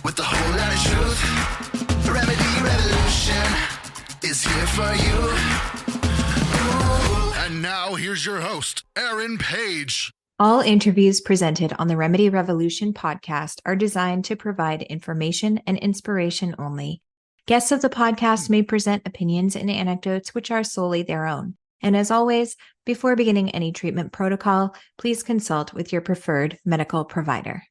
with a whole lot of truth. Remedy Revolution is here for you. Ooh. And now here's your host, Aaron Page. All interviews presented on the Remedy Revolution podcast are designed to provide information and inspiration only. Guests of the podcast may present opinions and anecdotes which are solely their own. And as always, before beginning any treatment protocol, please consult with your preferred medical provider.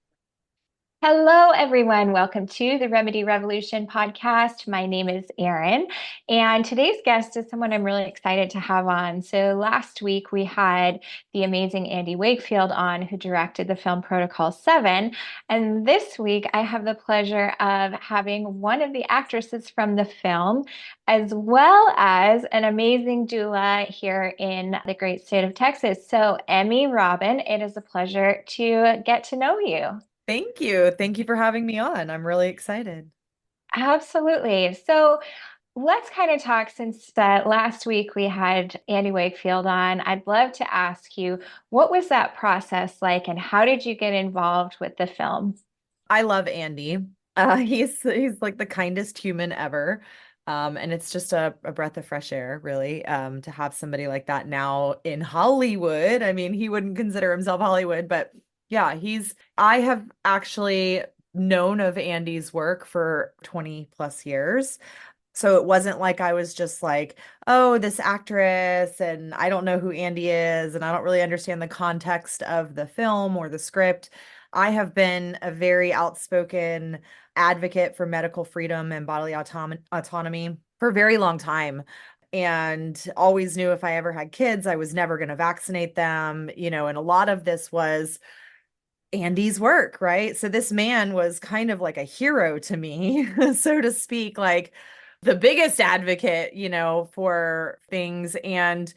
Hello, everyone. Welcome to the Remedy Revolution podcast. My name is Erin, and today's guest is someone I'm really excited to have on. So last week we had the amazing Andy Wakefield on, who directed the film Protocol 7. And this week I have the pleasure of having one of the actresses from the film, as well as an amazing doula here in the great state of Texas. So Emmy, Robbin, it is a pleasure to get to know you. Thank you. Thank you for having me on. I'm really excited. Absolutely. So let's kind of talk, since last week we had Andy Wakefield on. I'd love to ask you, what was that process like and how did you get involved with the film? I love Andy. He's like the kindest human ever. And it's just a breath of fresh air, really, to have somebody like that now in Hollywood. I mean, he wouldn't consider himself Hollywood, but yeah, I have actually known of Andy's work for 20 plus years. So it wasn't like I was just like, oh, this actress, and I don't know who Andy is, and I don't really understand the context of the film or the script. I have been a very outspoken advocate for medical freedom and bodily autonomy for a very long time. And always knew if I ever had kids, I was never going to vaccinate them, and a lot of this was Andy's work, right? So this man was kind of like a hero to me, so to speak, like the biggest advocate, for things. And,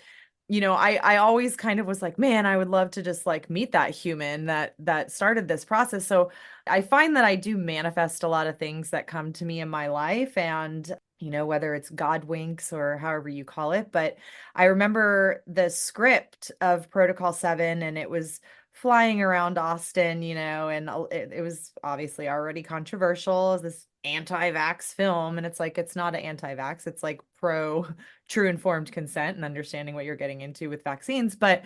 I always kind of was like, man, I would love to just like meet that human that started this process. So I find that I do manifest a lot of things that come to me in my life, and whether it's God winks or however you call it. But I remember the script of Protocol 7, and it was flying around Austin, and it was obviously already controversial as this anti-vax film. And it's like, it's not an anti-vax, it's like pro true informed consent and understanding what you're getting into with vaccines. But,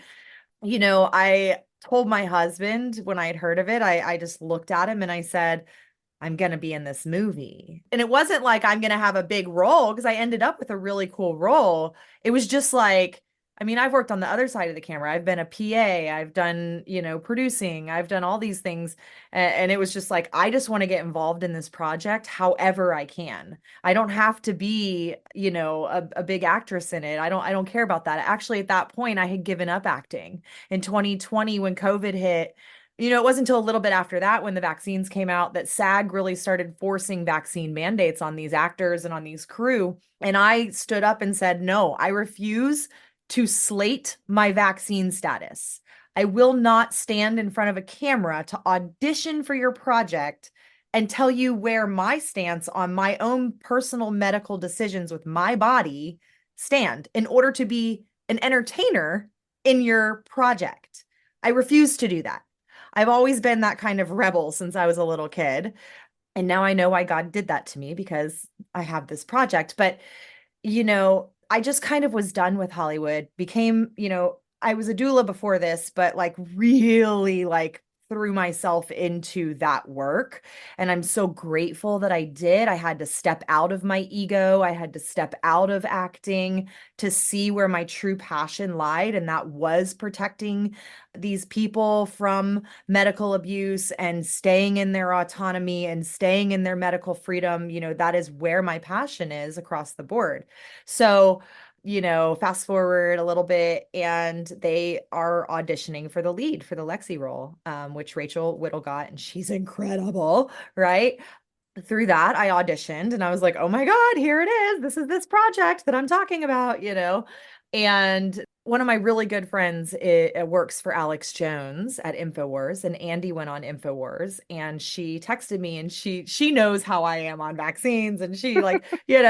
I told my husband when I had heard of it, I just looked at him and I said, I'm going to be in this movie. And it wasn't like I'm going to have a big role, because I ended up with a really cool role. It was just like, I mean, I've worked on the other side of the camera. I've been a PA. I've done, producing. I've done all these things. And it was just like, I just want to get involved in this project however I can. I don't have to be, a big actress in it. I don't care about that. Actually, at that point, I had given up acting. In 2020, when COVID hit, it wasn't until a little bit after that, when the vaccines came out, that SAG really started forcing vaccine mandates on these actors and on these crew. And I stood up and said, no, I refuse to slate my vaccine status. I will not stand in front of a camera to audition for your project and tell you where my stance on my own personal medical decisions with my body stand in order to be an entertainer in your project. I refuse to do that. I've always been that kind of rebel since I was a little kid. And now I know why God did that to me, because I have this project. But, I just kind of was done with Hollywood, became, I was a doula before this, but like really like threw myself into that work. And I'm so grateful that I did. I had to step out of my ego. I had to step out of acting to see where my true passion lied. And that was protecting these people from medical abuse and staying in their autonomy and staying in their medical freedom. That is where my passion is across the board. So fast forward a little bit, and they are auditioning for the lead for the Lexi role, which Rachel Whittle got, and she's incredible, right? Through that, I auditioned, and I was like, oh my God, here it is. This is this project that I'm talking about, and one of my really good friends works for Alex Jones at InfoWars, and Andy went on InfoWars, and she texted me, and she knows how I am on vaccines, and she like,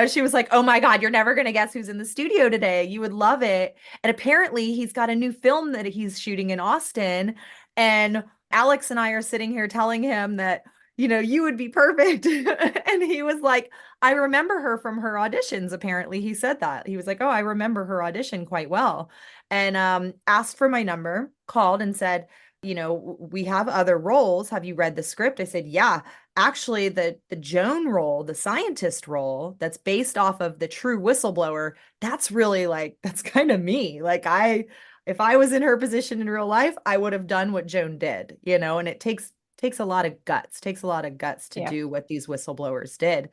she was like, oh my God, you're never going to guess who's in the studio today. You would love it. And apparently he's got a new film that he's shooting in Austin, and Alex and I are sitting here telling him that you would be perfect. And he was like, I remember her from her auditions. Apparently, he said that. He was like, oh, I remember her audition quite well. And asked for my number, called and said, we have other roles. Have you read the script? I said, yeah. Actually, the Joan role, the scientist role that's based off of the true whistleblower, that's really like, that's kind of me. Like if I was in her position in real life, I would have done what Joan did, and it takes a lot of guts, to Yeah. do what these whistleblowers did.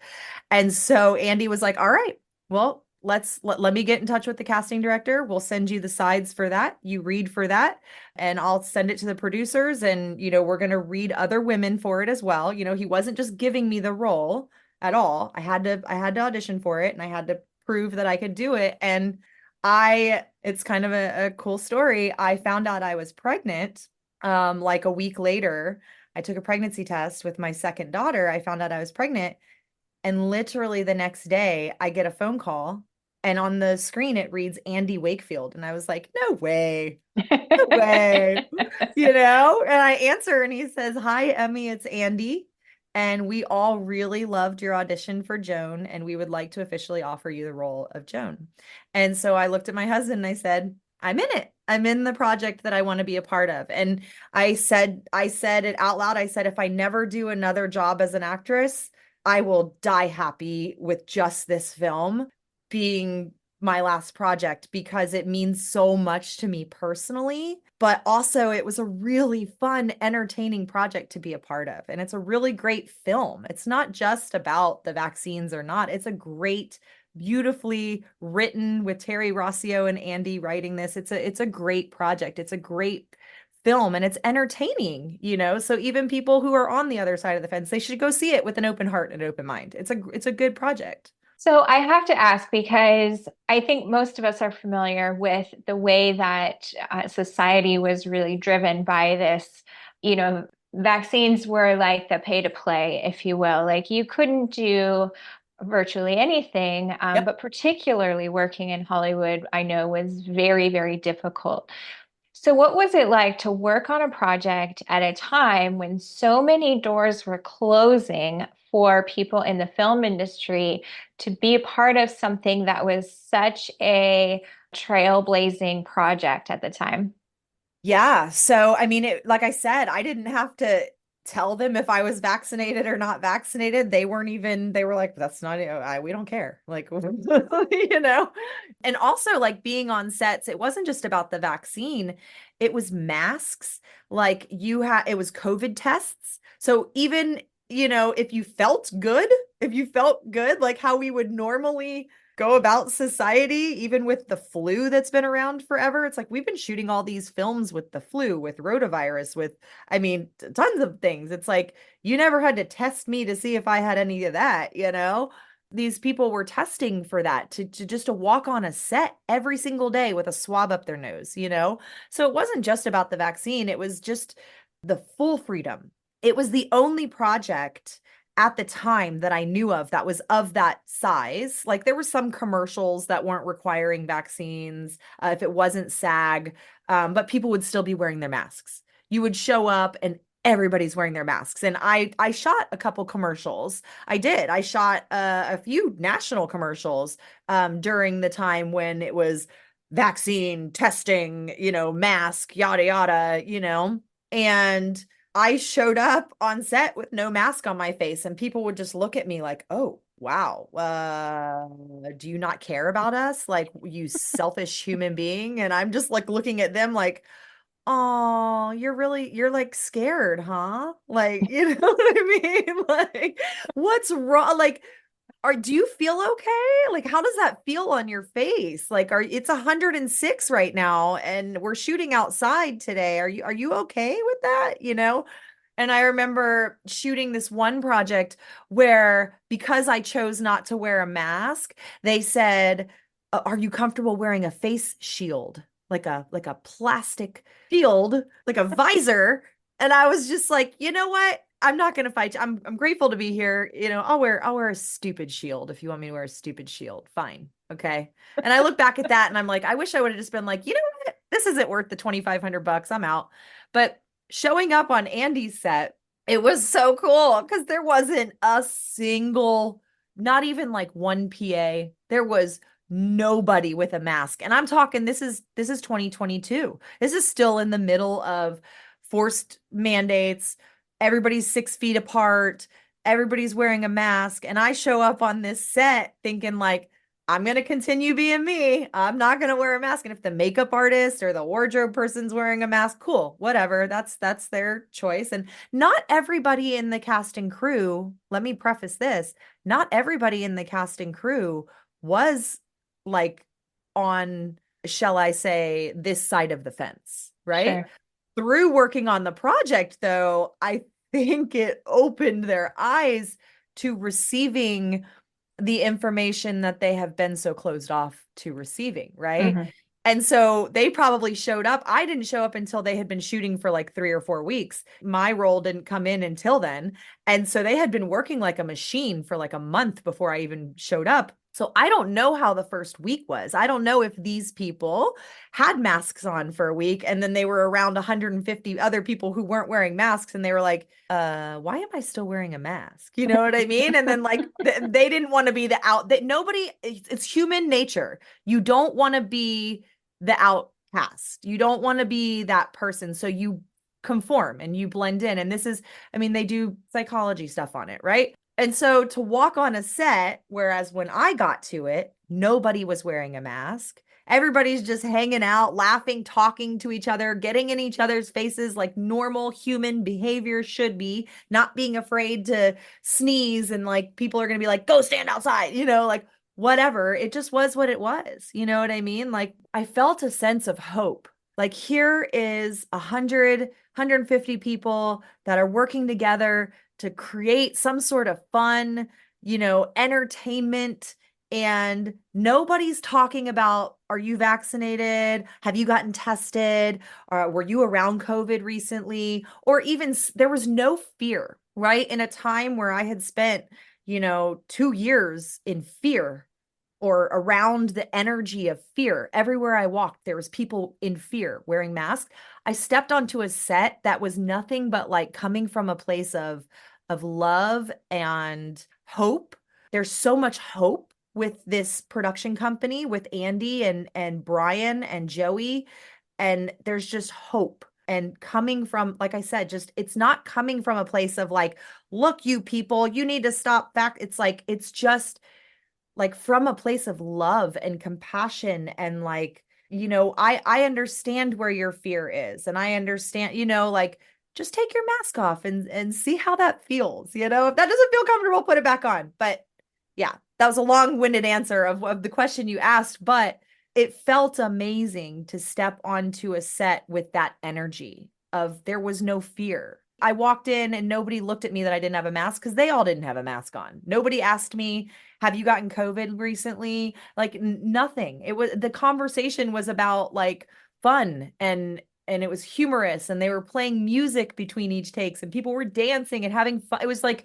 And so Andy was like, all right, well, let me get in touch with the casting director. We'll send you the sides for that. You read for that, and I'll send it to the producers. And, we're going to read other women for it as well. He wasn't just giving me the role at all. I had to audition for it, and I had to prove that I could do it. And it's kind of a cool story. I found out I was pregnant, like a week later. I took a pregnancy test with my second daughter. I found out I was pregnant. And literally the next day, I get a phone call, and on the screen it reads Andy Wakefield. And I was like, no way, no way, And I answer, and he says, hi, Emmy, it's Andy. And we all really loved your audition for Joan, and we would like to officially offer you the role of Joan. And so I looked at my husband and I said, I'm in it. I'm in the project that I want to be a part of. And I said it out loud. I said, if I never do another job as an actress, I will die happy with just this film being my last project, because it means so much to me personally, but also it was a really fun, entertaining project to be a part of. And it's a really great film. It's not just about the vaccines or not. It's a great, beautifully written, with Terry Rossio and Andy writing this. It's a great project. It's a great film, and it's entertaining, so even people who are on the other side of the fence, they should go see it with an open heart and an open mind. It's a good project. So I have to ask, because I think most of us are familiar with the way that society was really driven by this, vaccines were like the pay to play, if you will. Like you couldn't do virtually anything, Yep. but particularly working in Hollywood, I know was very, very difficult. So, what was it like to work on a project at a time when so many doors were closing for people in the film industry to be a part of something that was such a trailblazing project at the time? Yeah. So, I mean, like I said, I didn't have to tell them if I was vaccinated or not vaccinated. They were like, that's not, we don't care. Like, and also like being on sets, it wasn't just about the vaccine, it was masks. Like it was COVID tests. So even, if you felt good, like how we would normally go about society, even with the flu that's been around forever. It's like we've been shooting all these films with the flu, with rotavirus, I mean, tons of things. It's like you never had to test me to see if I had any of that, These people were testing for that to just to walk on a set every single day with a swab up their nose, So it wasn't just about the vaccine, it was just the full freedom. It was the only project at the time that I knew of that was of that size. Like there were some commercials that weren't requiring vaccines, if it wasn't SAG, but people would still be wearing their masks. You would show up and everybody's wearing their masks. And I shot a couple commercials. I did. I shot a few national commercials during the time when it was vaccine testing, mask, yada yada, and I showed up on set with no mask on my face, and people would just look at me like, oh, wow, do you not care about us? Like, you selfish human being. And I'm just like looking at them like, oh, you're like scared, huh? Like, you know what I mean? Like, what's wrong? Like, do you feel okay? Like, how does that feel on your face? Like, it's 106 right now and we're shooting outside today. Are you okay with that? And I remember shooting this one project where, because I chose not to wear a mask, they said, are you comfortable wearing a face shield? Like a plastic shield, like a visor. And I was just like, you know what? I'm not gonna fight you. I'm grateful to be here. I'll wear a stupid shield if you want me to wear a stupid shield. Fine. Okay. And I look back at that and I'm like, I wish I would have just been like, you know what? This isn't worth the $2,500. I'm out. But showing up on Andy's set It was so cool because there wasn't a single, not even like one PA. There was nobody with a mask. And I'm talking this is 2022. This is still in the middle of forced mandates. Everybody's 6 feet apart. Everybody's wearing a mask. And I show up on this set thinking like, I'm going to continue being me. I'm not going to wear a mask. And if the makeup artist or the wardrobe person's wearing a mask, cool, whatever. That's their choice. And not everybody in the cast and crew, let me preface this, not everybody in the cast and crew was like on, shall I say, this side of the fence, right? Sure. Through working on the project, though, I think it opened their eyes to receiving the information that they have been so closed off to receiving, right? Mhm. And so they probably showed up. I didn't show up until they had been shooting for like 3 or 4 weeks. My role didn't come in until then. And so they had been working like a machine for like a month before I even showed up. So I don't know how the first week was. I don't know if these people had masks on for a week and then they were around 150 other people who weren't wearing masks and they were like, why am I still wearing a mask? You know what I mean? And then like they didn't want to be the out that nobody, it's human nature. You don't want to be the outcast. You don't want to be that person. So you conform and you blend in. And this is, I mean, they do psychology stuff on it, right? And so to walk on a set, whereas when I got to it, nobody was wearing a mask. Everybody's just hanging out, laughing, talking to each other, getting in each other's faces like normal human behavior should be, not being afraid to sneeze and like people are going to be like, go stand outside, you know, like whatever. It just was what it was. You know what I mean? Like I felt a sense of hope. Like here is 150 people that are working together to create some sort of fun, you know, entertainment. And nobody's talking about, are you vaccinated? Have you gotten tested? Were you around COVID recently? Or even there was no fear, right? In a time where I had spent, you know, 2 years in fear or around the energy of fear. Everywhere I walked, there was people in fear wearing masks. I stepped onto a set that was nothing but like coming from a place of love and hope. There's so much hope with this production company with Andy and Brian and Joey, and there's just hope. And coming from, like I said, just it's not coming from a place of like, look, you people, you need to stop back. It's like it's just like from a place of love and compassion and like, you know, I understand where your fear is and I understand, you know, like just take your mask off and see how that feels, you know. If that doesn't feel comfortable, put it back on. But yeah, that was a long-winded answer of the question you asked, but it felt amazing to step onto a set with that energy of there was no fear. I walked in and nobody looked at me that I didn't have a mask because they all didn't have a mask on. Nobody asked me, have you gotten COVID recently? Like nothing. It was the conversation was about like fun and it was humorous and they were playing music between each takes and people were dancing and having fun. It was like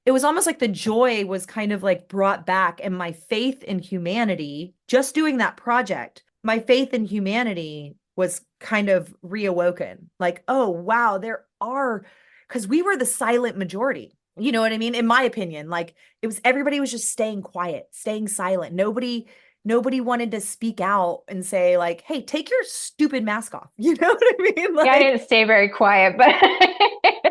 it was almost like the joy was kind of like brought back and my faith in humanity, just doing that project, my faith in humanity was kind of reawoken. Like, oh, wow, there are, because we were the silent majority. You know what I mean? In my opinion, like it was everybody was just staying quiet, staying silent. Nobody wanted to speak out and say like, hey, take your stupid mask off. You know what I mean? Like, Yeah, I didn't stay very quiet, but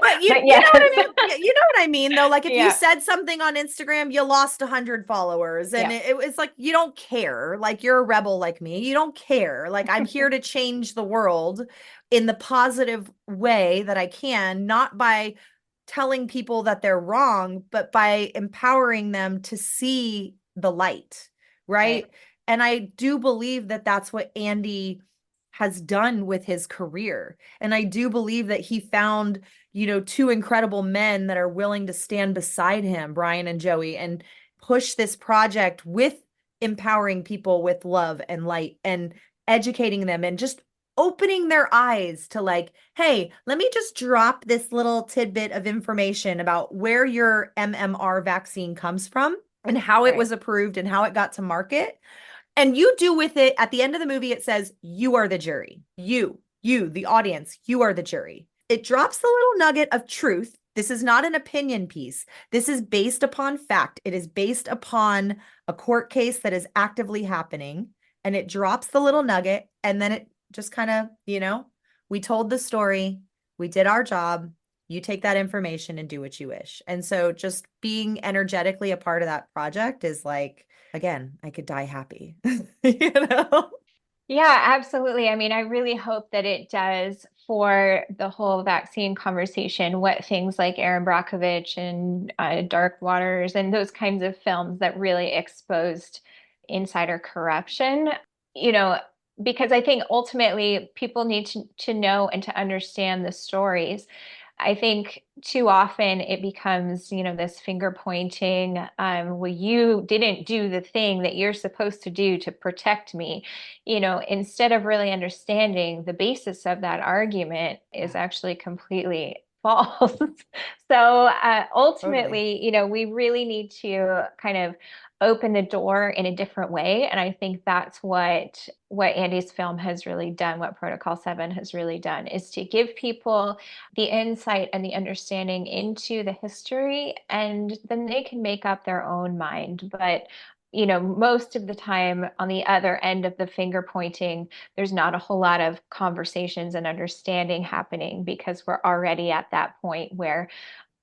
but you, but you know yes. what I mean? You know what I mean, though? Like if you Yeah. said something on Instagram, you lost 100 followers and Yeah. it was like, you don't care. Like you're a rebel like me. You don't care. Like I'm here to change the world in the positive way that I can, not by telling people that they're wrong, but by empowering them to see the light, right? Right. And I do believe that that's what Andy has done with his career. And I do believe that he found, you know, two incredible men that are willing to stand beside him, Brian and Joey, and push this project with empowering people with love and light and educating them and just opening their eyes to like, hey, let me just drop this little tidbit of information about where your MMR vaccine comes from and how it was approved and how it got to market. And you do with it at the end of the movie, it says, you are the jury. You, the audience, you are the jury. It drops the little nugget of truth This is not an opinion piece. This is based upon fact. It is based upon a court case that is actively happening, and it drops the little nugget, and then it just kind of, we told the story, we did our job, you take that information and do what you wish. And so just being energetically a part of that project is like, again, I could die happy, you know? Yeah, absolutely. I mean, I really hope that it does for the whole vaccine conversation, what things like Aaron Brockovich and Dark Waters and those kinds of films that really exposed insider corruption, you know, because I think ultimately people need to know and to understand the stories. I think too often it becomes, this finger pointing. Well, you didn't do the thing that you're supposed to do to protect me, instead of really understanding the basis of that argument is actually completely false. So Totally. ultimately, we really need to kind of open the door in a different way. And I think that's what Andy's film has really done, what Protocol 7 has really done, is to give people the insight and the understanding into the history, and then they can make up their own mind. But most of the time on the other end of the finger pointing, there's not a whole lot of conversations and understanding happening because we're already at that point where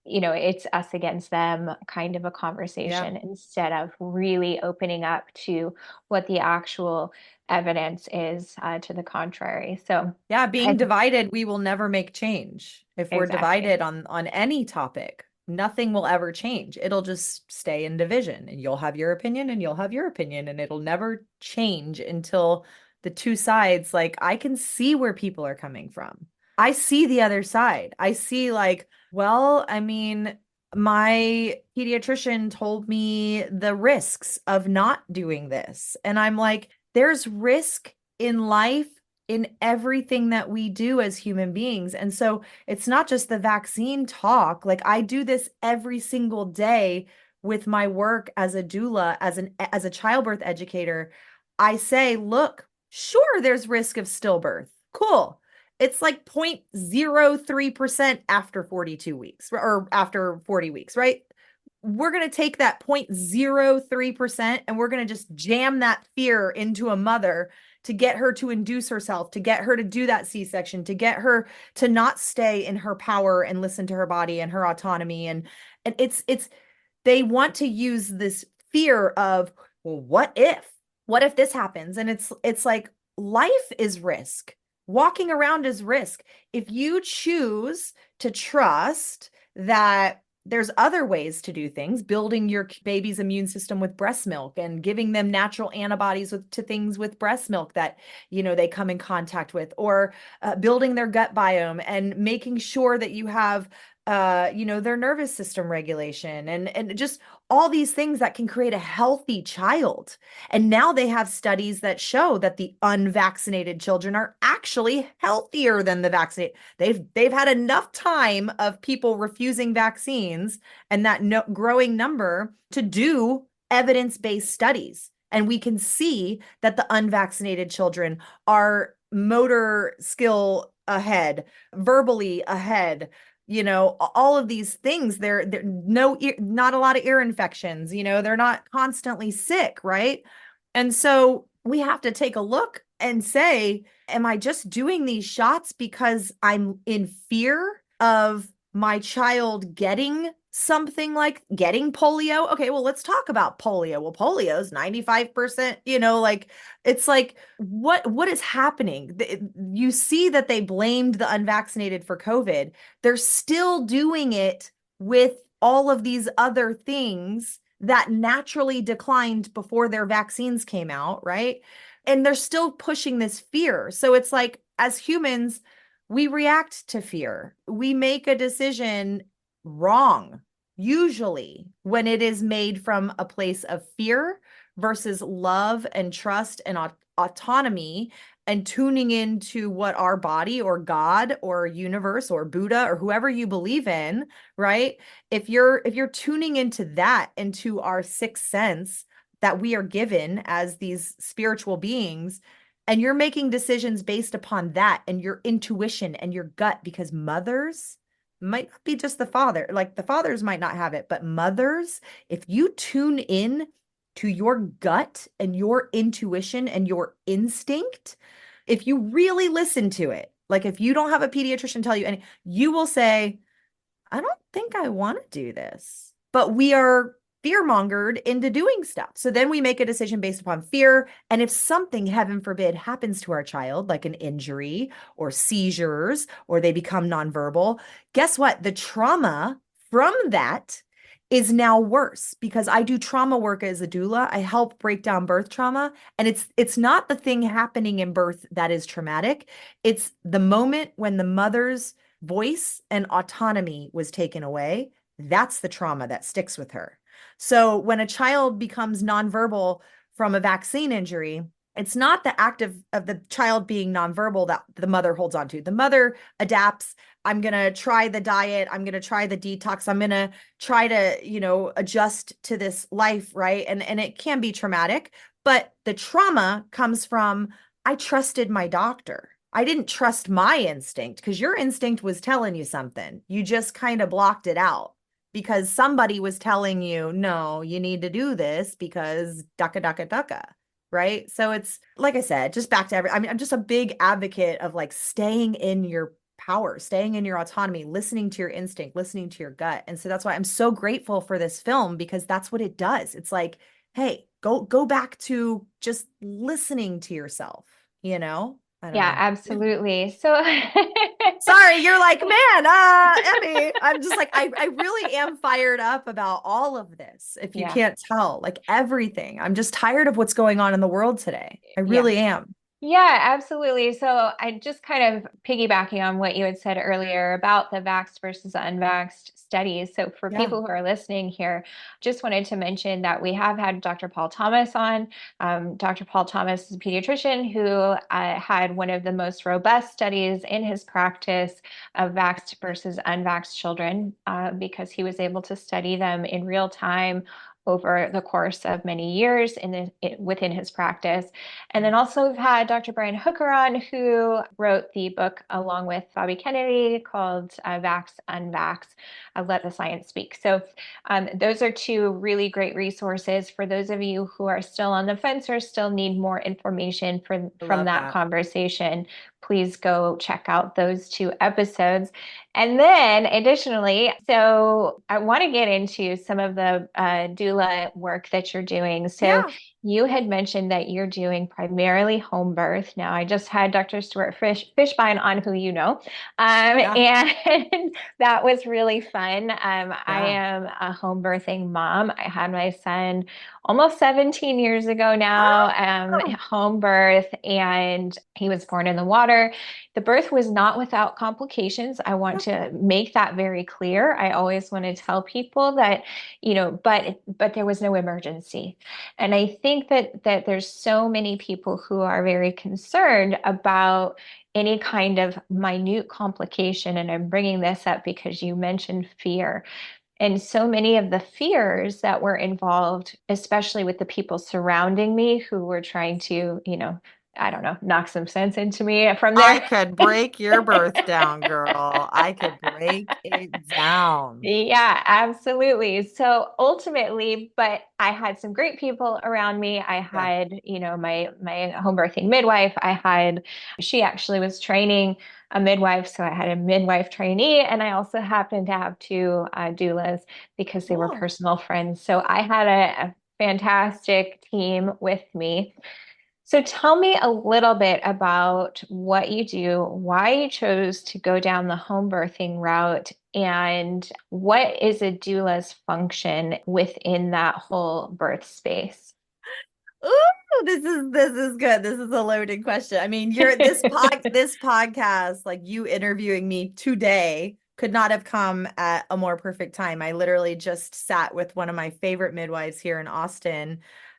it's us against them kind of a Yep. conversation instead of really opening up to what the actual evidence is to the contrary. So, Yeah, being I divided, we will never make change. If we're exactly, divided on any topic, nothing will ever change. It'll just stay in division, and you'll have your opinion and you'll have your opinion, and it'll never change until the two sides, like, I can see where people are coming from. I see the other side. I see, like, well, I mean, my pediatrician told me the risks of not doing this. And I'm like, there's risk in life in everything that we do as human beings. And so it's not just the vaccine talk. Like, I do this every single day with my work as a doula, as a childbirth educator. I say, look, sure, there's risk of stillbirth. Cool. It's like 0.03% after 42 weeks or after 40 weeks, right? We're going to take that 0.03% and we're going to just jam that fear into a mother to get her to induce herself, to get her to do that C-section, to get her to not stay in her power and listen to her body and her autonomy. And it's they want to use this fear of, well, what if? What if this happens? And it's like, life is risk. Walking around is risk. If you choose to trust that there's other ways to do things, building your baby's immune system with breast milk and giving them natural antibodies to things with breast milk that, they come in contact with, or building their gut biome and making sure that you have their nervous system regulation and just all these things that can create a healthy child. And now they have studies that show that the unvaccinated children are actually healthier than the vaccinated. They've had enough time of people refusing vaccines and that growing number to do evidence-based studies. And we can see that the unvaccinated children are motor skill ahead, verbally ahead, all of these things. They're not a lot of ear infections, they're not constantly sick, right? And so we have to take a look and say, am I just doing these shots because I'm in fear of my child getting something like getting polio? Okay, well, let's talk about polio. Well, polio is 95%, like, it's like, what is happening? You see that they blamed the unvaccinated for COVID. They're still doing it with all of these other things that naturally declined before their vaccines came out, right? And they're still pushing this fear. So it's like, as humans, we react to fear. We make a decision wrong, usually when it is made from a place of fear versus love and trust and autonomy and tuning into what our body or God or universe or Buddha or whoever you believe in, right? If you're tuning into that, into our sixth sense that we are given as these spiritual beings, and you're making decisions based upon that and your intuition and your gut, because mothers might not be just the father, like the fathers might not have it, but mothers, if you tune in to your gut and your intuition and your instinct, if you really listen to it, like if you don't have a pediatrician tell you, and you will say, I don't think I want to do this, but we are fear-mongered into doing stuff. So then we make a decision based upon fear. And if something, heaven forbid, happens to our child, like an injury or seizures, or they become nonverbal, guess what? The trauma from that is now worse, because I do trauma work as a doula. I help break down birth trauma. And it's not the thing happening in birth that is traumatic. It's the moment when the mother's voice and autonomy was taken away. That's the trauma that sticks with her. So when a child becomes nonverbal from a vaccine injury, it's not the act of the child being nonverbal that the mother holds on to. The mother adapts. I'm going to try the diet. I'm going to try the detox. I'm going to try to, adjust to this life, right? And it can be traumatic, but the trauma comes from, I trusted my doctor. I didn't trust my instinct, because your instinct was telling you something. You just kind of blocked it out because somebody was telling you, no, you need to do this because ducka, ducka, ducka. Right. So it's, like I said, just back to I'm just a big advocate of like staying in your power, staying in your autonomy, listening to your instinct, listening to your gut. And so that's why I'm so grateful for this film, because that's what it does. It's like, hey, go back to just listening to yourself, I don't Yeah, know. absolutely. So Sorry, you're like, man, Emmy. I'm just like, I really am fired up about all of this. If you yeah. can't tell, like everything. I'm just tired of what's going on in the world today. I Yeah. really am. Yeah, absolutely. So I just kind of piggybacking on what you had said earlier about the vaxxed versus unvaxxed studies. So for Yeah. people who are listening here, just wanted to mention that we have had Dr. Paul Thomas on. Dr. Paul Thomas is a pediatrician who had one of the most robust studies in his practice of vaxxed versus unvaxxed children, because he was able to study them in real time over the course of many years within his practice. And then also we've had Dr. Brian Hooker on, who wrote the book along with Bobby Kennedy called Vax Unvax, Let the Science Speak. So those are two really great resources for those of you who are still on the fence or still need more information I from love that that. conversation. Please go check out those two episodes. And then additionally, so I want to get into some of the doula work that you're doing. So Yeah. you had mentioned that you're doing primarily home birth. Now, I just had Dr. Stuart Fishbein on, who you know, Yeah. and that was really fun. I Yeah. am a home birthing mom. I had my son almost 17 years ago now, Oh, home birth, and he was born in the water. The birth was not without complications. I want to make that very clear. I always want to tell people that, but there was no emergency. And I think that there's so many people who are very concerned about any kind of minute complication. And I'm bringing this up because you mentioned fear. And so many of the fears that were involved, especially with the people surrounding me who were trying to, I don't know, knock some sense into me from I there. could break your birth down, girl. I could break it down. Yeah, absolutely. So ultimately, but I had some great people around me. I Yeah. had, my home birthing midwife. She actually was training a midwife, so I had a midwife trainee, and I also happened to have two doulas because they were Cool. personal friends. So I had a fantastic team with me. So tell me a little bit about what you do, why you chose to go down the home birthing route, and what is a doula's function within that whole birth space? Ooh, this is good. This is a loaded question. I mean, this podcast, like you interviewing me today, could not have come at a more perfect time. I literally just sat with one of my favorite midwives here in Austin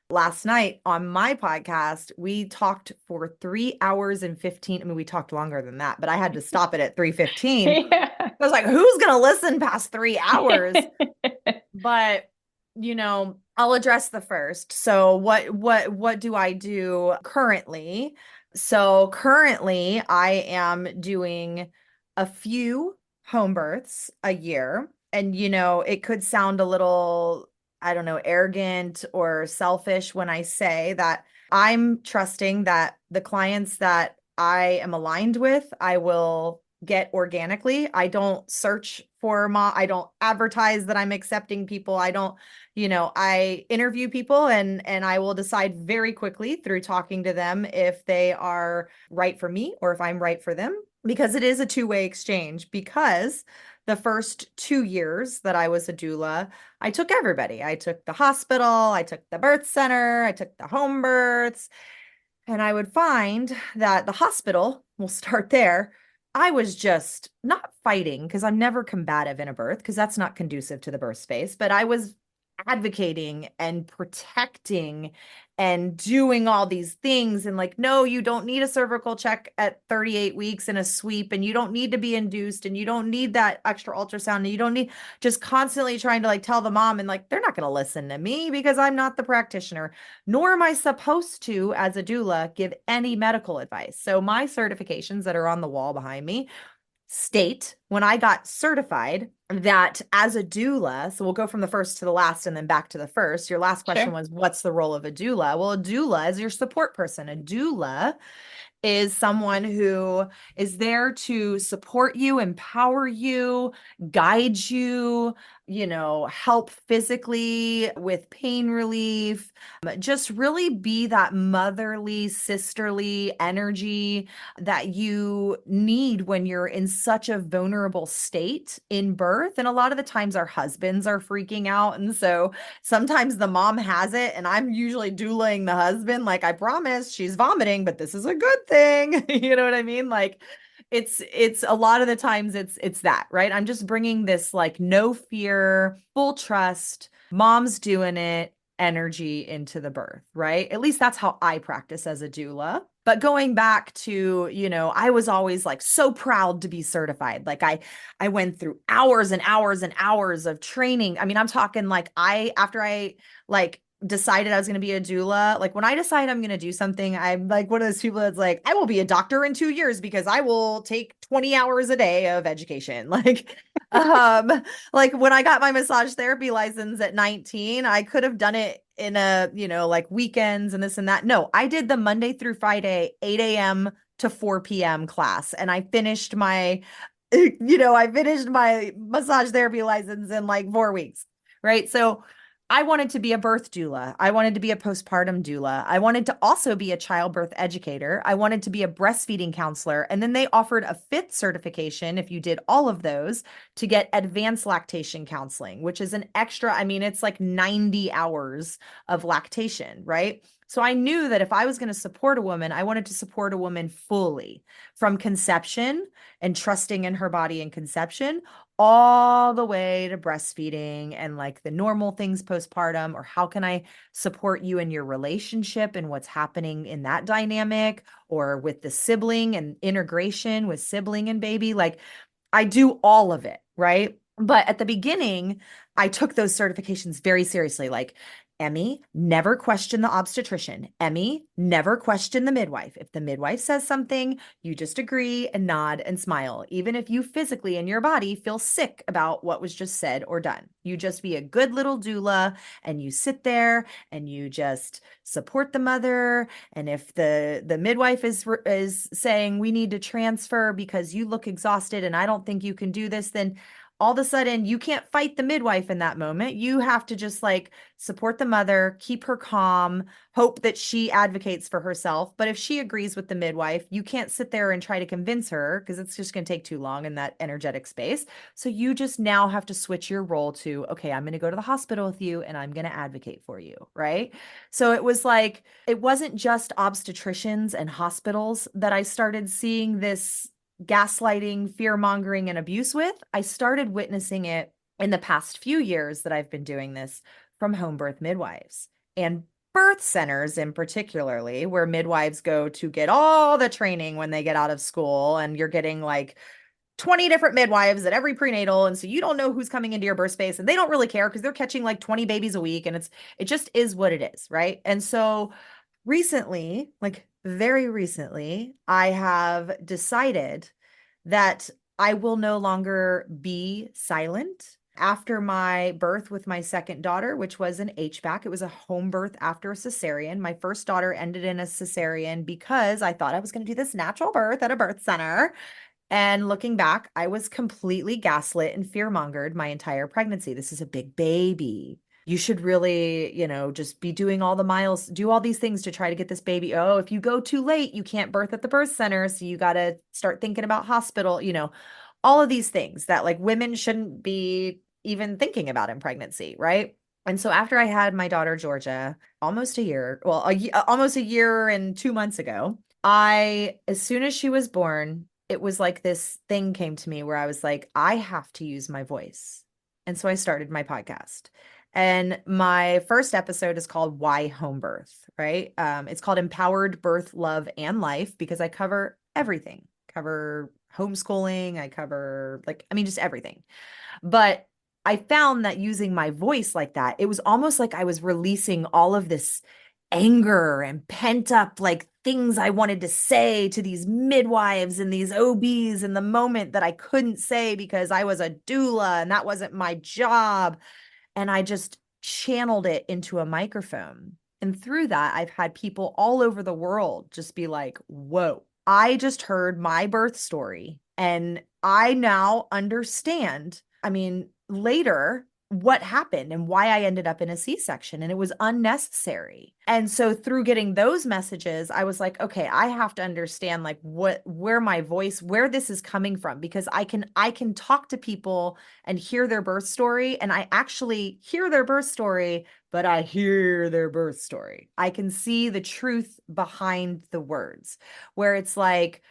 last night on my podcast. We talked for 3 hours and 15. I mean, we talked longer than that, but I had to stop it at 3:15. Yeah. I was like, who's gonna listen past 3 hours? But I'll address the first. So what do I do currently? So currently I am doing a few home births a year. And, it could sound a little, I don't know, arrogant or selfish when I say that I'm trusting that the clients that I am aligned with, I will get organically. I don't search for I don't advertise that I'm accepting people. I don't, I interview people and I will decide very quickly through talking to them if they are right for me or if I'm right for them, because it is a two-way exchange. Because the first 2 years that I was a doula, I took everybody. I took the hospital, I took the birth center, I took the home births, and I would find that the hospital, we'll start there, I was just not fighting, because I'm never combative in a birth, because that's not conducive to the birth space, but I was advocating and protecting and doing all these things. And like, no, you don't need a cervical check at 38 weeks and a sweep, and you don't need to be induced, and you don't need that extra ultrasound, and you don't need, just constantly trying to like tell the mom, and like, they're not going to listen to me because I'm not the practitioner, nor am I supposed to, as a doula, give any medical advice. So my certifications that are on the wall behind me state, when I got certified, that as a doula, so we'll go from the first to the last and then back to the first. Your last question was, what's the role of a doula? Well, a doula is your support person. A doula is someone who is there to support you, empower you, guide you, help physically with pain relief, just really be that motherly, sisterly energy that you need when you're in such a vulnerable state in birth. And a lot of the times our husbands are freaking out. And so sometimes the mom has it, and I'm usually doulaing the husband. Like, I promise she's vomiting, but this is a good thing. You know what I mean? Like, it's a lot of the times it's that, right? I'm just bringing this like no fear, full trust, mom's doing it energy into the birth, right? At least that's how I practice as a doula. But going back to, I was always like so proud to be certified. Like I went through hours and hours and hours of training. I mean, I'm talking like after I like decided I was going to be a doula, like when I decide I'm going to do something, I'm like one of those people that's like, I will be a doctor in 2 years because I will take 20 hours a day of education. Like when I got my massage therapy license at 19, I could have done it in like weekends and this and that. No, I did the Monday through Friday, 8 a.m. to 4 p.m. class. And I finished my, I finished my massage therapy license in like 4 weeks. Right. So I wanted to be a birth doula. I wanted to be a postpartum doula. I wanted to also be a childbirth educator. I wanted to be a breastfeeding counselor. And then they offered a fifth certification, if you did all of those, to get advanced lactation counseling, which is an extra, I mean, it's like 90 hours of lactation, right? So I knew that if I was going to support a woman, I wanted to support a woman fully, from conception and trusting in her body in conception, all the way to breastfeeding and like the normal things postpartum, or how can I support you in your relationship and what's happening in that dynamic, or with the sibling and integration with sibling and baby. Like, I do all of it, right? But at the beginning, I took those certifications very seriously. Like, Emmy, never question the obstetrician. Emmy, never question the midwife. If the midwife says something, you just agree and nod and smile, even if you physically in your body feel sick about what was just said or done. You just be a good little doula, and you sit there and you just support the mother. And if the midwife is saying we need to transfer because you look exhausted and I don't think you can do this, then all of a sudden you can't fight the midwife in that moment. You have to just like support the mother, keep her calm, hope that she advocates for herself. But if she agrees with the midwife, you can't sit there and try to convince her, because it's just going to take too long in that energetic space. So you just now have to switch your role to, okay, I'm going to go to the hospital with you and I'm going to advocate for you, right? So it was like, it wasn't just obstetricians and hospitals that I started seeing this gaslighting, fear mongering, and abuse with. I started witnessing it in the past few years that I've been doing this, from home birth midwives and birth centers in particularly, where midwives go to get all the training when they get out of school, and you're getting like 20 different midwives at every prenatal. And so you don't know who's coming into your birth space, and they don't really care because they're catching like 20 babies a week, and it just is what it is, right? And so recently, like very recently, I have decided that I will no longer be silent. After my birth with my second daughter, which was an HBAC, it was a home birth after a cesarean. My first daughter ended in a cesarean because I thought I was going to do this natural birth at a birth center. And looking back, I was completely gaslit and fear-mongered my entire pregnancy. This is a big baby. You should really, just be doing all the miles, do all these things to try to get this baby. Oh, if you go too late, you can't birth at the birth center. So you got to start thinking about hospital, all of these things that like women shouldn't be even thinking about in pregnancy, right? And so after I had my daughter, Georgia, almost a year, well, almost a year and 2 months ago, as soon as she was born, it was like this thing came to me where I was like, I have to use my voice. And so I started my podcast. And my first episode is called Why Home Birth, right? It's called Empowered Birth, Love, and Life because I cover everything. Cover homeschooling, I cover just everything. But I found that using my voice like that, it was almost like I was releasing all of this anger and pent up like things I wanted to say to these midwives and these OBs in the moment that I couldn't say because I was a doula and that wasn't my job. And I just channeled it into a microphone. And through that, I've had people all over the world just be like, whoa, I just heard my birth story and I now understand. I mean, later, what happened and why I ended up in a C-section, and it was unnecessary. And so through getting those messages, I was like, okay, I have to understand like where my voice, where this is coming from, because I can talk to people and hear their birth story, and I actually hear their birth story, but I hear their birth story. I can see the truth behind the words, where it's like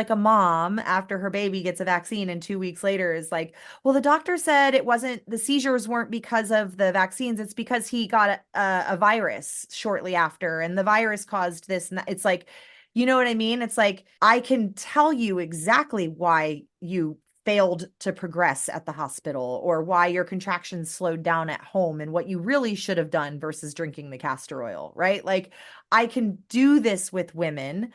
a mom after her baby gets a vaccine and 2 weeks later is like, well, the doctor said the seizures weren't because of the vaccines. It's because he got a virus shortly after and the virus caused this. And that. It's like, you know what I mean? It's like, I can tell you exactly why you failed to progress at the hospital or why your contractions slowed down at home and what you really should have done versus drinking the castor oil, right? Like I can do this with women.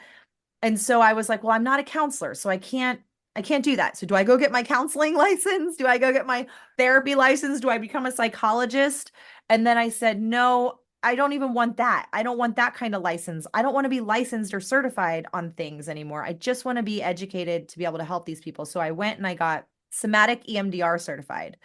And so I was like, well, I'm not a counselor, so I can't do that. So do I go get my counseling license? Do I go get my therapy license? Do I become a psychologist? And then I said, no, I don't even want that. I don't want that kind of license. I don't want to be licensed or certified on things anymore. I just want to be educated to be able to help these people. So I went and I got somatic EMDR certified.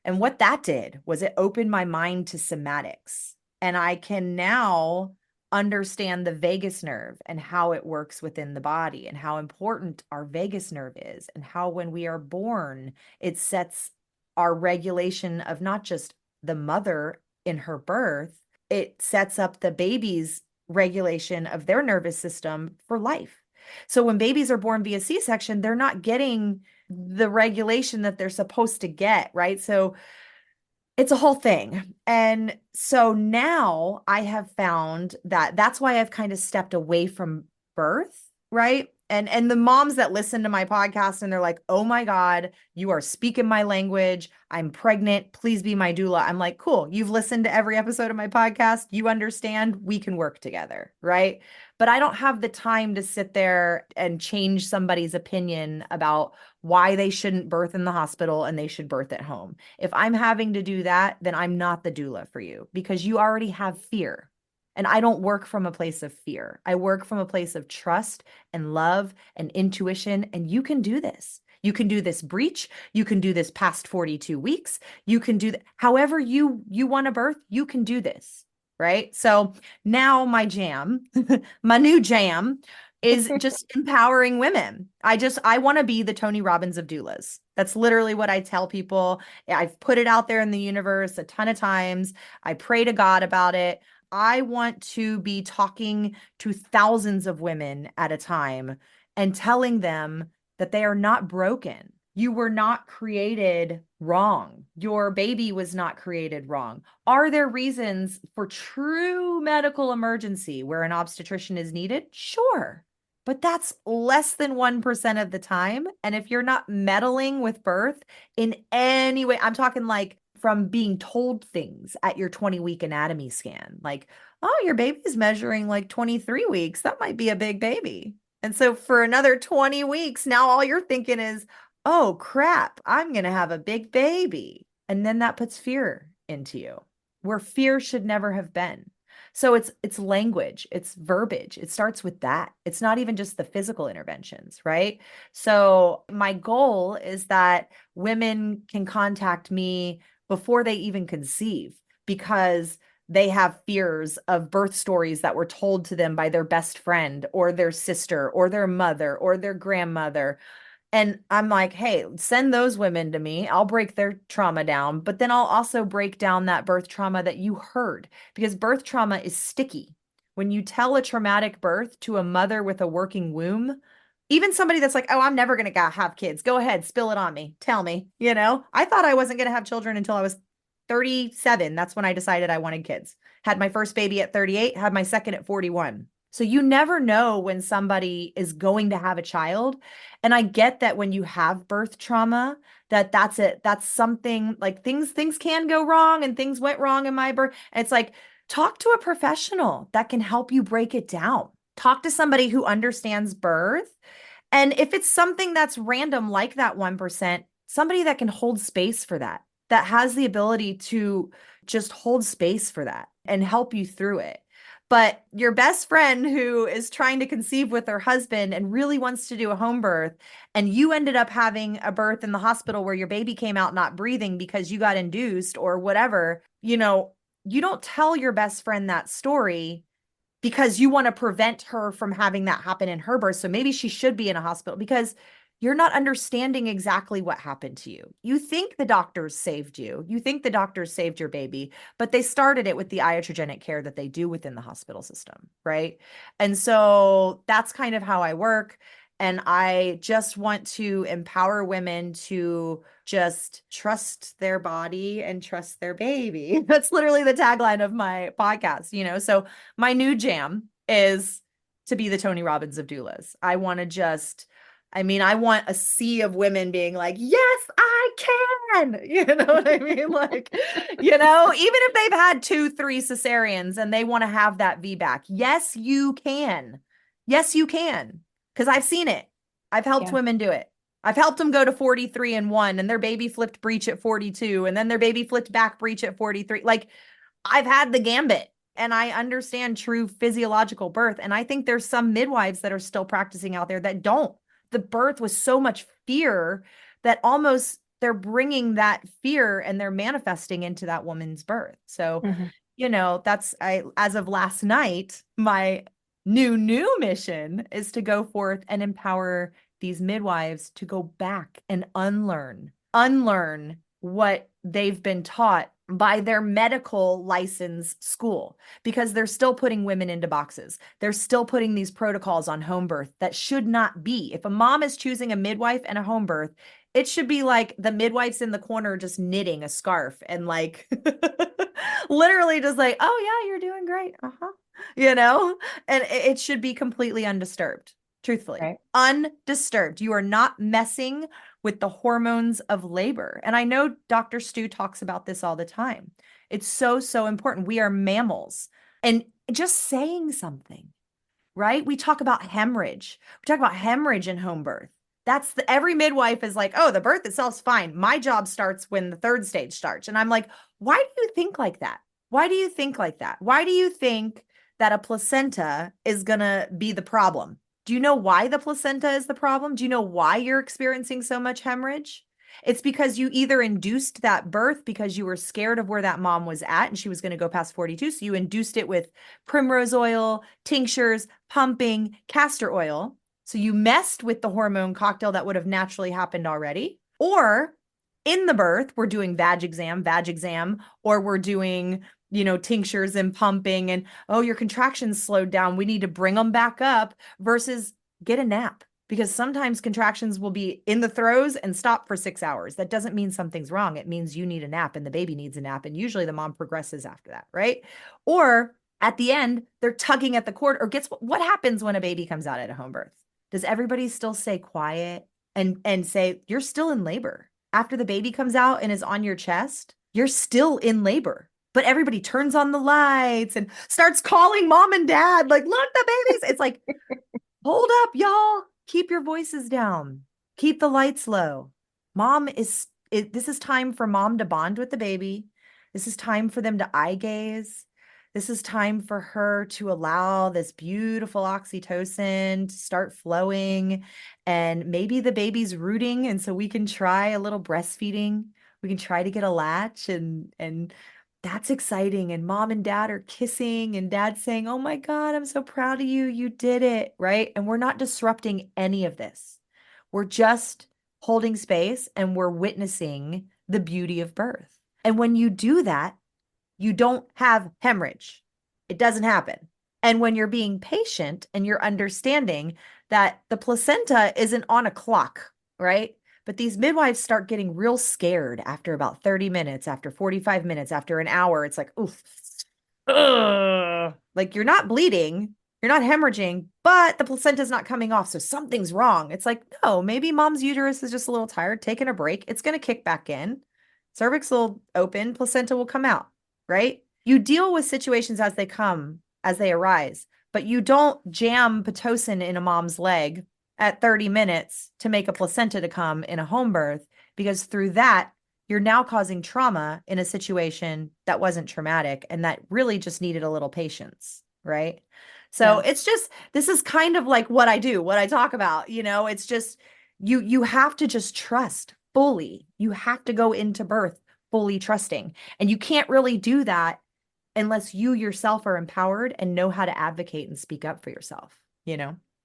And what that did was it opened my mind to somatics. And I can now understand the vagus nerve and how it works within the body and how important our vagus nerve is and how when we are born, it sets our regulation of not just the mother in her birth, it sets up the baby's regulation of their nervous system for life. So when babies are born via C-section, they're not getting the regulation that they're supposed to get, right? So it's a whole thing. And so now I have found that that's why I've kind of stepped away from birth, right? And the moms that listen to my podcast and they're like, oh my God, you are speaking my language. I'm pregnant. Please be my doula. I'm like, cool. You've listened to every episode of my podcast. You understand. We can work together, right? But I don't have the time to sit there and change somebody's opinion about why they shouldn't birth in the hospital and they should birth at home. If I'm having to do that, then I'm not the doula for you because you already have fear. And I don't work from a place of fear. I work from a place of trust and love and intuition. And you can do this. You can do this breech. You can do this past 42 weeks. You can do that. However you want to birth, you can do this. Right. So now my jam, my new jam is just empowering women. I want to be the Tony Robbins of doulas. That's literally what I tell people. I've put it out there in the universe a ton of times. I pray to God about it. I want to be talking to thousands of women at a time and telling them that they are not broken. You were not created wrong. Your baby was not created wrong. Are there reasons for true medical emergency where an obstetrician is needed? Sure. But that's less than 1% of the time. And if you're not meddling with birth in any way, I'm talking like from being told things at your 20-week anatomy scan, like, oh, your baby's measuring like 23 weeks. That might be a big baby. And so for another 20 weeks, now all you're thinking is, oh crap, I'm going to have a big baby. And then that puts fear into you where fear should never have been. So it's language, it's verbiage. It starts with that. It's not even just the physical interventions, right? So my goal is that women can contact me before they even conceive because they have fears of birth stories that were told to them by their best friend or their sister or their mother or their grandmother. And I'm like, hey, send those women to me. I'll break their trauma down, but then I'll also break down that birth trauma that you heard because birth trauma is sticky. When you tell a traumatic birth to a mother with a working womb, even somebody that's like, oh, I'm never going to have kids. Go ahead, spill it on me. Tell me, I thought I wasn't going to have children until I was 37. That's when I decided I wanted kids. Had my first baby at 38, had my second at 41. So you never know when somebody is going to have a child. And I get that when you have birth trauma, that's it. That's something like things can go wrong and things went wrong in my birth. And it's like, talk to a professional that can help you break it down. Talk to somebody who understands birth. And if it's something that's random, like that 1%, somebody that can hold space for that, that has the ability to just hold space for that and help you through it. But your best friend who is trying to conceive with her husband and really wants to do a home birth, and you ended up having a birth in the hospital where your baby came out not breathing because you got induced or whatever, you don't tell your best friend that story because you want to prevent her from having that happen in her birth. So maybe she should be in a hospital because you're not understanding exactly what happened to you. You think the doctors saved you. You think the doctors saved your baby, but they started it with the iatrogenic care that they do within the hospital system, right? And so that's kind of how I work. And I just want to empower women to just trust their body and trust their baby. That's literally the tagline of my podcast, So my new jam is to be the Tony Robbins of doulas. I want a sea of women being like, yes, I can. You know what I mean? Like, even if they've had 2-3 cesareans and they want to have that VBAC, yes, you can. Yes, you can. Because I've seen it. I've helped women do it. I've helped them go to 43-1 and their baby flipped breech at 42 and then their baby flipped back breech at 43. Like, I've had the gambit and I understand true physiological birth. And I think there's some midwives that are still practicing out there that don't. The birth was so much fear that almost they're bringing that fear and they're manifesting into that woman's birth. So, as of last night, my new mission is to go forth and empower these midwives to go back and unlearn what they've been taught by their medical license school, because they're still putting women into boxes. They're still putting these protocols on home birth that should not be. If a mom is choosing a midwife and a home birth, it should be like the midwife's in the corner just knitting a scarf and like literally just like, oh yeah, you're doing great. And it should be completely undisturbed. Truthfully, right? Undisturbed. You are not messing with the hormones of labor. And I know Dr. Stu talks about this all the time. It's so, so important. We are mammals. And just saying something, right? We talk about hemorrhage. We talk about hemorrhage in home birth. Every midwife is like, oh, the birth itself's fine. My job starts when the third stage starts. And I'm like, why do you think like that? Why do you think like that? Why do you think that a placenta is going to be the problem? Do you know why the placenta is the problem? Do you know why you're experiencing so much hemorrhage? It's because you either induced that birth because you were scared of where that mom was at and she was going to go past 42. So you induced it with primrose oil, tinctures, pumping, castor oil. So you messed with the hormone cocktail that would have naturally happened already. Or in the birth, we're doing vag exam, or we're doing tinctures and pumping and, oh, your contractions slowed down. We need to bring them back up versus get a nap, because sometimes contractions will be in the throes and stop for 6 hours. That doesn't mean something's wrong. It means you need a nap and the baby needs a nap. And usually the mom progresses after that, right? Or at the end, they're tugging at the cord. Or what happens when a baby comes out at a home birth? Does everybody still stay quiet and say, you're still in labor? After the baby comes out and is on your chest, you're still in labor. But everybody turns on the lights and starts calling mom and dad, like, look, the babies. It's like, hold up, y'all. Keep your voices down. Keep the lights low. This is time for mom to bond with the baby. This is time for them to eye gaze. This is time for her to allow this beautiful oxytocin to start flowing. And maybe the baby's rooting. And so we can try a little breastfeeding. We can try to get a latch and that's exciting. And mom and dad are kissing and dad's saying, "Oh my God, I'm so proud of you. You did it." Right. And we're not disrupting any of this. We're just holding space and we're witnessing the beauty of birth. And when you do that, you don't have hemorrhage. It doesn't happen. And when you're being patient and you're understanding that the placenta isn't on a clock, right? But these midwives start getting real scared after about 30 minutes, after 45 minutes, after an hour. It's like, oof, ugh. Like you're not bleeding, you're not hemorrhaging, but the placenta's not coming off. So something's wrong. It's like, no, maybe mom's uterus is just a little tired, taking a break. It's going to kick back in. Cervix will open, placenta will come out, right? You deal with situations as they come, as they arise, but you don't jam Pitocin in a mom's leg at 30 minutes to make a placenta to come in a home birth, because through that, you're now causing trauma in a situation that wasn't traumatic and that really just needed a little patience, right? So it's just, this is kind of like what I do, what I talk about, it's just, you have to just trust fully. You have to go into birth fully trusting. And you can't really do that unless you yourself are empowered and know how to advocate and speak up for yourself,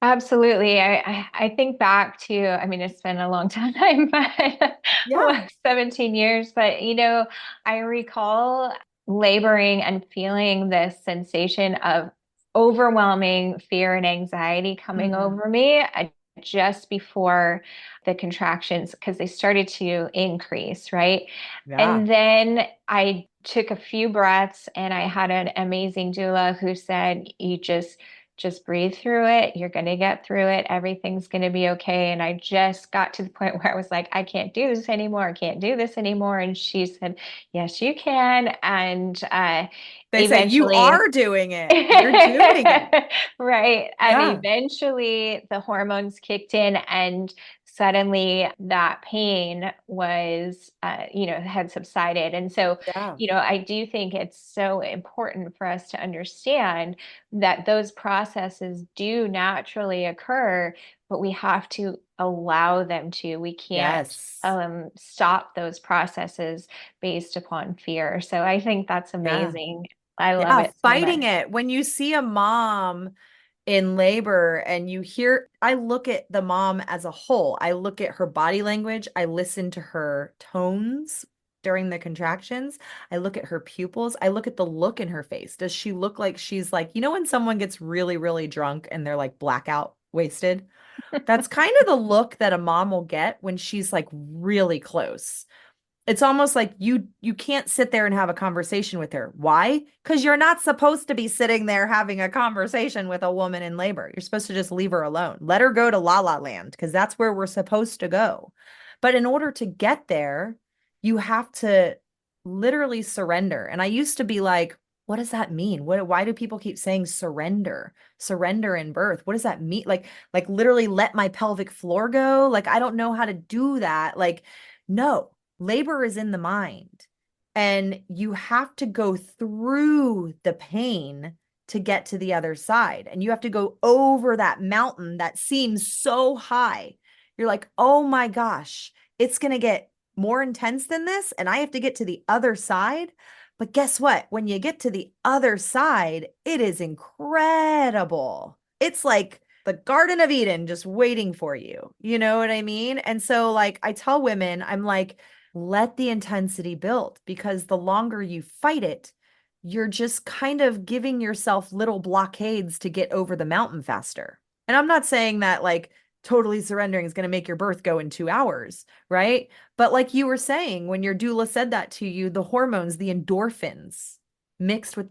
Absolutely. I think back to, I mean, it's been a long time, but Yeah. 17 years, but I recall laboring and feeling this sensation of overwhelming fear and anxiety coming over me just before the contractions, because they started to increase, right? Yeah. And then I took a few breaths and I had an amazing doula who said, you just breathe through it. You're going to get through it. Everything's going to be okay. And I just got to the point where I was like, I can't do this anymore. I can't do this anymore. And she said, yes, you can. And they say you eventually are doing it. You're doing it. right. And Yeah. eventually the hormones kicked in and suddenly that pain was, had subsided. And so, Yeah. I do think it's so important for us to understand that those processes do naturally occur, but we have to allow them to. We can't stop those processes based upon fear. So I think that's amazing. I love it so fighting much. it. When you see a mom in labor and I look at the mom as a whole. I look at her body language. I listen to her tones during the contractions. I look at her pupils. I look at the look in her face. Does she look like she's like, when someone gets really, really drunk and they're like blackout wasted? That's kind of the look that a mom will get when she's like really close. It's almost like you can't sit there and have a conversation with her. Why? Because you're not supposed to be sitting there having a conversation with a woman in labor. You're supposed to just leave her alone. Let her go to La La Land, because that's where we're supposed to go. But in order to get there, you have to literally surrender. And I used to be like, what does that mean? Why do people keep saying surrender? Surrender in birth. What does that mean? Like literally let my pelvic floor go? Like, I don't know how to do that. Like, no. Labor is in the mind, and you have to go through the pain to get to the other side. And you have to go over that mountain that seems so high. You're like, oh my gosh, it's going to get more intense than this. And I have to get to the other side. But guess what? When you get to the other side, it is incredible. It's like the Garden of Eden just waiting for you. You know what I mean? And so like I tell women, I'm like, let the intensity build, because the longer you fight it, you're just kind of giving yourself little blockades to get over the mountain faster. And I'm not saying that like totally surrendering is going to make your birth go in 2 hours, right? But like you were saying, when your doula said that to you, the hormones, the endorphins mixed with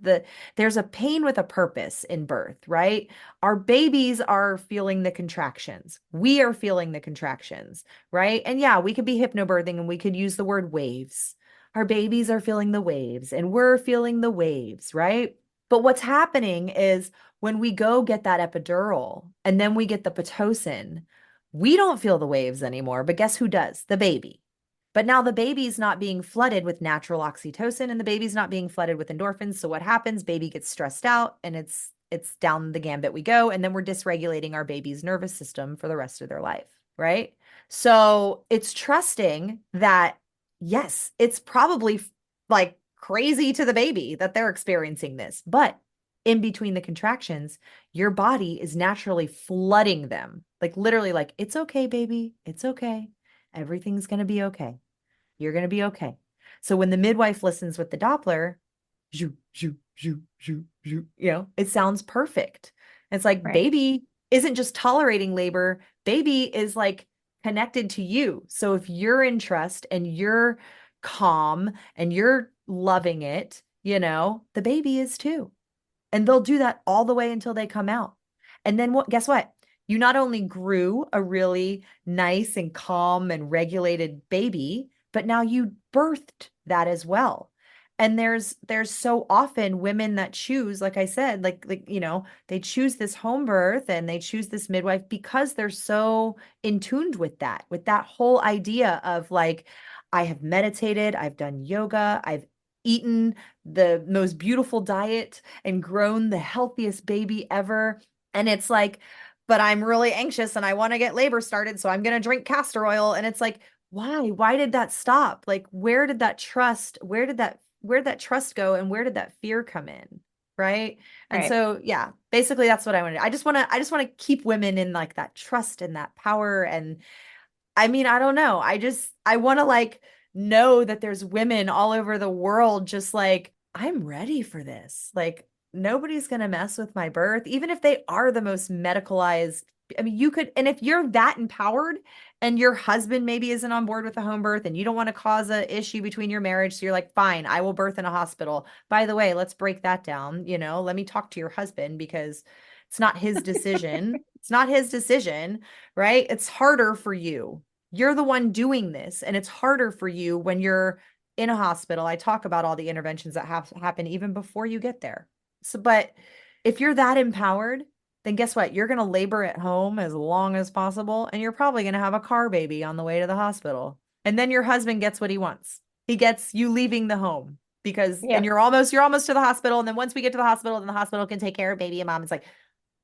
there's a pain with a purpose in birth, right? Our babies are feeling the contractions. We are feeling the contractions, right? And yeah, we could be hypnobirthing and we could use the word waves. Our babies are feeling the waves and we're feeling the waves, right? But what's happening is when we go get that epidural and then we get the Pitocin, We don't feel the waves anymore, but guess who does? The baby. But now the baby's not being flooded with natural oxytocin and the baby's not being flooded with endorphins. So what happens? Baby gets stressed out and it's down the gambit we go. And then we're dysregulating our baby's nervous system for the rest of their life, right? So it's trusting that, yes, it's probably like crazy to the baby that they're experiencing this, but in between the contractions, your body is naturally flooding them. Like literally like, it's okay, baby. It's okay. Everything's going to be okay. You're going to be okay. So when the midwife listens with the Doppler, zhoo, zhoo, zhoo, zhoo, zhoo, it sounds perfect. It's like baby isn't just tolerating labor. Baby is like connected to you. So if you're in trust and you're calm and you're loving it, the baby is too. And they'll do that all the way until they come out. And then guess what? You not only grew a really nice and calm and regulated baby, but now you birthed that as well. And there's so often women that choose, like I said, they choose this home birth and they choose this midwife because they're so in tuned with that whole idea of like, I have meditated, I've done yoga, I've eaten the most beautiful diet and grown the healthiest baby ever. And it's like, but I'm really anxious and I want to get labor started. So I'm going to drink castor oil. And it's like, why did that stop? Like, where did that trust go? And where did that fear come in? Right. And so, yeah, basically that's what I wanted. I just want to keep women in like that trust and that power. And I mean, I don't know. I want to like know that there's women all over the world just like, I'm ready for this. Like, nobody's going to mess with my birth, even if they are the most medicalized. I mean, you could, and if you're that empowered and your husband maybe isn't on board with a home birth and you don't want to cause an issue between your marriage. So you're like, fine, I will birth in a hospital. By the way, let's break that down. Let me talk to your husband because it's not his decision. It's not his decision, right? It's harder for you. You're the one doing this. And it's harder for you when you're in a hospital. I talk about all the interventions that have to happen even before you get there. So, but if you're that empowered, then guess what? You're going to labor at home as long as possible. And you're probably going to have a car baby on the way to the hospital. And then your husband gets what he wants. He gets you leaving the home and you're almost to the hospital. And then once we get to the hospital, then the hospital can take care of baby and mom. It's like,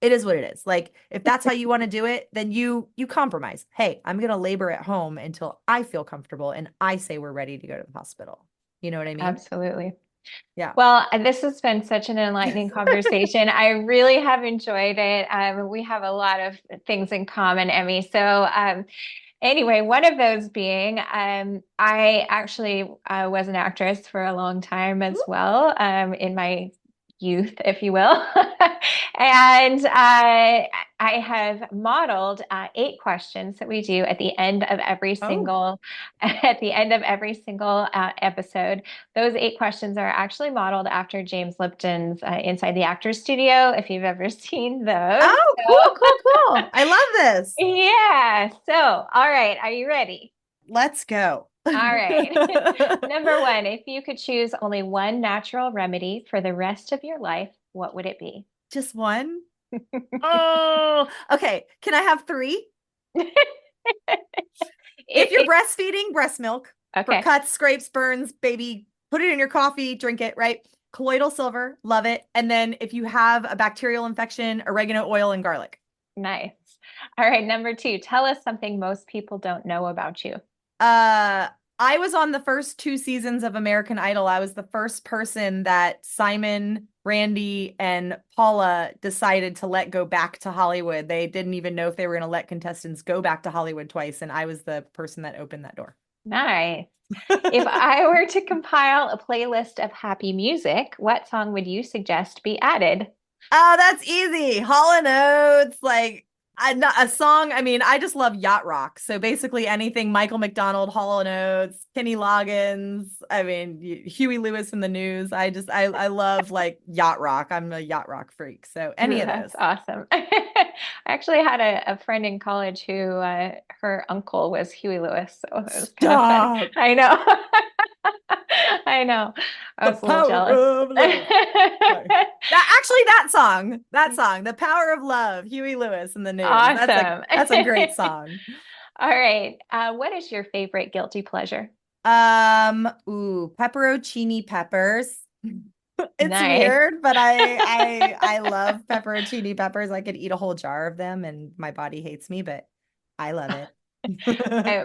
it is what it is. Like, if that's how you want to do it, then you compromise. Hey, I'm going to labor at home until I feel comfortable and I say we're ready to go to the hospital. You know what I mean? Absolutely. Yeah. Well, this has been such an enlightening conversation. I really have enjoyed it. We have a lot of things in common, Emmy. So anyway, one of those being, I actually was an actress for a long time as well, in my youth, if you will. And I have modeled 8 questions that we do at the end of every single episode. Those 8 questions are actually modeled after James Lipton's Inside the Actors Studio, if you've ever seen those. Oh, cool. I love this. Yeah. So, all right. Are you ready? Let's go. All right. Number 1, if you could choose only one natural remedy for the rest of your life, what would it be? Just one? Oh, okay. Can I have 3? If you're breastfeeding, breast milk. Okay. For cuts, scrapes, burns, baby, put it in your coffee, drink it, right? Colloidal silver, love it. And then if you have a bacterial infection, oregano oil and garlic. Nice. All right. Number 2, tell us something most people don't know about you. I was on the first 2 seasons of American Idol. I was the first person that Simon, Randy, and Paula decided to let go back to Hollywood. They didn't even know if they were going to let contestants go back to Hollywood twice. And I was the person that opened that door. Nice. If I were to compile a playlist of happy music, what song would you suggest be added? Oh, that's easy. Hall & Oates, like a song. I mean, I just love yacht rock. So basically anything Michael McDonald, Hall & Oates, Kenny Loggins. I mean, Huey Lewis in the News. I love like yacht rock. I'm a yacht rock freak. So any of those. That's awesome. I actually had a friend in college who her uncle was Huey Lewis. So it was kind of fun. I know. I know. I was a little jealous. that song, The Power of Love, Huey Lewis and the News. Awesome. That's a great song. All right. What is your favorite guilty pleasure? Pepperoncini peppers. It's Nice. weird, but I love pepperoncini peppers. I could eat a whole jar of them and my body hates me, but I love it.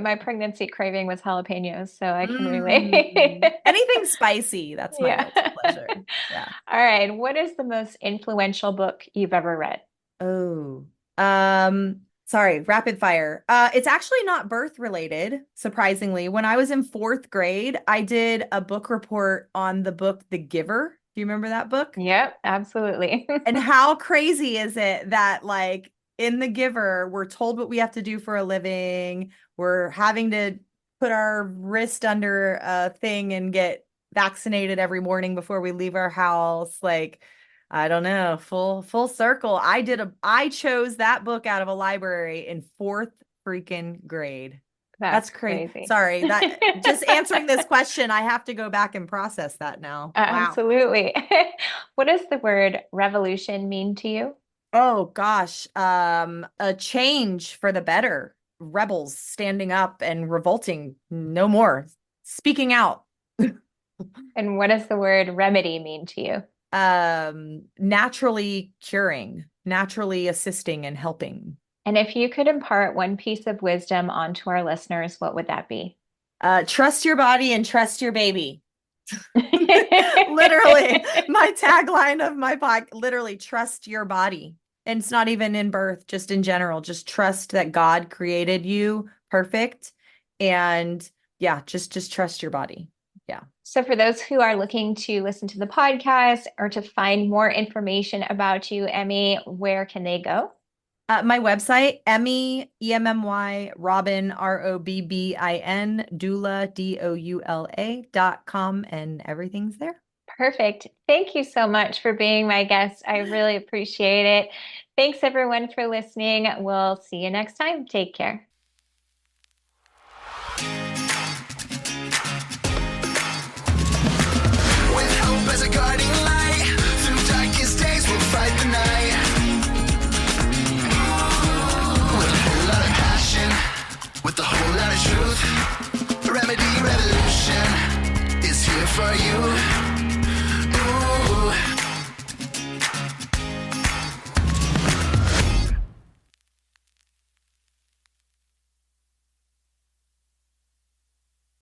My pregnancy craving was jalapenos, so I can relate. Anything spicy, that's my Yeah. guilty pleasure. Yeah. All right. What is the most influential book you've ever read? Oh, sorry, rapid fire. It's actually not birth related, surprisingly. When I was in fourth grade, I did a book report on the book The Giver. Do you remember that book? Yep, absolutely. And how crazy is it that, like, in The Giver, we're told what we have to do for a living. We're having to put our wrist under a thing and get vaccinated every morning before we leave our house. Like, I don't know, full circle. I chose that book out of a library in fourth freaking grade. That's crazy. crazy. Sorry, that just answering this question, I have to go back and process that now. Wow. Absolutely. What does the word revolution mean to you? Oh gosh, a change for the better. Rebels standing up and revolting. No more. Speaking out. And what does the word remedy mean to you? Naturally curing, naturally assisting and helping. And if you could impart one piece of wisdom onto our listeners, what would that be? Trust your body and trust your baby. Literally, my tagline of my podcast, literally trust your body. And it's not even in birth, just in general. Just trust that God created you perfect. And yeah, just trust your body. Yeah. So for those who are looking to listen to the podcast or to find more information about you, Emmy, where can they go? My website, Emmy, EMMY, Robbin, ROBBIN, Doula, DOULA.com, and everything's there. Perfect. Thank you so much for being my guest. I really appreciate it. Thanks everyone for listening. We'll see you next time. Take care.